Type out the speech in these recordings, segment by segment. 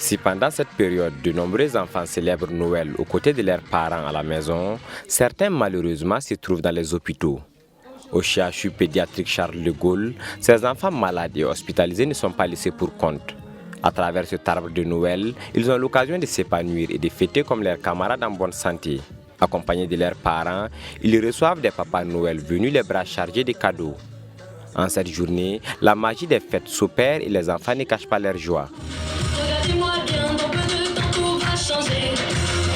Si pendant cette période, de nombreux enfants célèbrent Noël aux côtés de leurs parents à la maison, certains malheureusement se trouvent dans les hôpitaux. Au CHU pédiatrique Charles de Gaulle, ces enfants malades et hospitalisés ne sont pas laissés pour compte. À travers cet arbre de Noël, ils ont l'occasion de s'épanouir et de fêter comme leurs camarades en bonne santé. Accompagnés de leurs parents, ils reçoivent des papas Noël venus les bras chargés de cadeaux. En cette journée, la magie des fêtes s'opère et les enfants ne cachent pas leur joie. Regardez-moi bien, dans peu de temps tout va changer.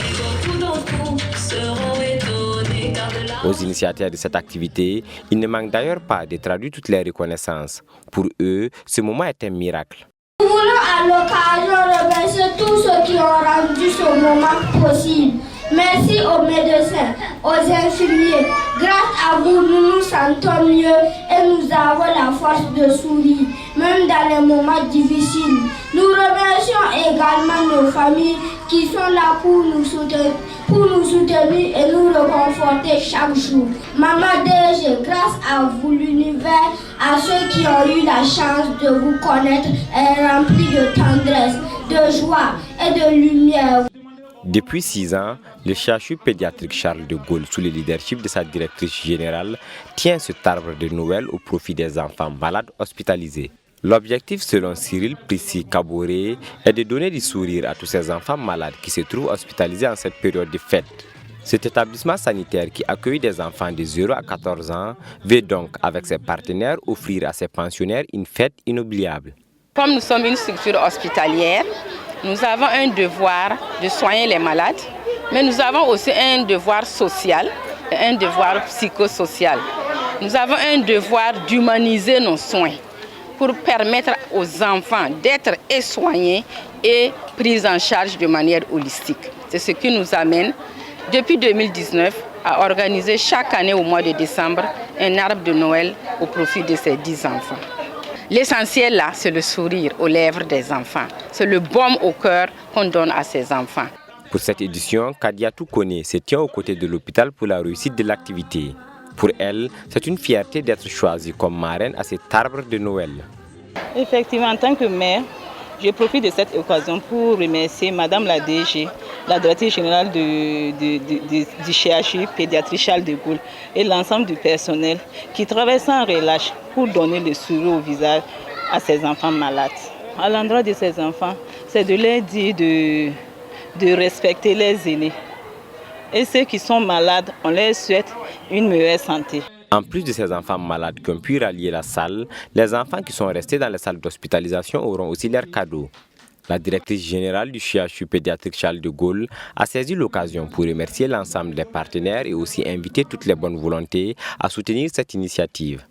Et beaucoup d'entre vous seront étonnés car de là... Aux initiateurs de cette activité, il ne manque d'ailleurs pas de traduire toutes les reconnaissances. Pour eux, ce moment est un miracle. Nous voulons à l'occasion remercier tous ceux qui ont rendu ce moment possible. Merci aux médecins, aux infirmiers. Grâce à vous, nous nous sentons mieux et nous avons la force de sourire, même dans les moments difficiles. Nous remercions également nos familles qui sont là pour nous soutenir et nous réconforter chaque jour. Maman DG, grâce à vous, l'univers, à ceux qui ont eu la chance de vous connaître, est rempli de tendresse, de joie et de lumière. Depuis 6 ans, le CHU pédiatrique Charles de Gaulle, sous le leadership de sa directrice générale, tient cet arbre de Noël au profit des enfants malades hospitalisés. L'objectif, selon Cyril Prissi Kaboré, est de donner du sourire à tous ces enfants malades qui se trouvent hospitalisés en cette période de fête. Cet établissement sanitaire qui accueille des enfants de 0 à 14 ans veut donc, avec ses partenaires, offrir à ses pensionnaires une fête inoubliable. Comme nous sommes une structure hospitalière, nous avons un devoir de soigner les malades, mais nous avons aussi un devoir social, un devoir psychosocial. Nous avons un devoir d'humaniser nos soins pour permettre aux enfants d'être soignés et pris en charge de manière holistique. C'est ce qui nous amène, depuis 2019, à organiser chaque année au mois de décembre un arbre de Noël au profit de ces 10 enfants. L'essentiel là, c'est le sourire aux lèvres des enfants. C'est le baume au cœur qu'on donne à ces enfants. Pour cette édition, Kadia Toukone se tient aux côtés de l'hôpital pour la réussite de l'activité. Pour elle, c'est une fierté d'être choisie comme marraine à cet arbre de Noël. Effectivement, en tant que mère, je profite de cette occasion pour remercier Madame la DG, la directrice générale du CHU pédiatrique Charles de Gaulle et l'ensemble du personnel qui travaille sans relâche pour donner le sourire au visage à ces enfants malades. À l'endroit de ces enfants, c'est de leur dire de respecter les aînés. Et ceux qui sont malades, on leur souhaite une meilleure santé. En plus de ces enfants malades qui ont pu rallier la salle, les enfants qui sont restés dans les salles d'hospitalisation auront aussi leurs cadeaux. La directrice générale du CHU pédiatrique Charles de Gaulle a saisi l'occasion pour remercier l'ensemble des partenaires et aussi inviter toutes les bonnes volontés à soutenir cette initiative.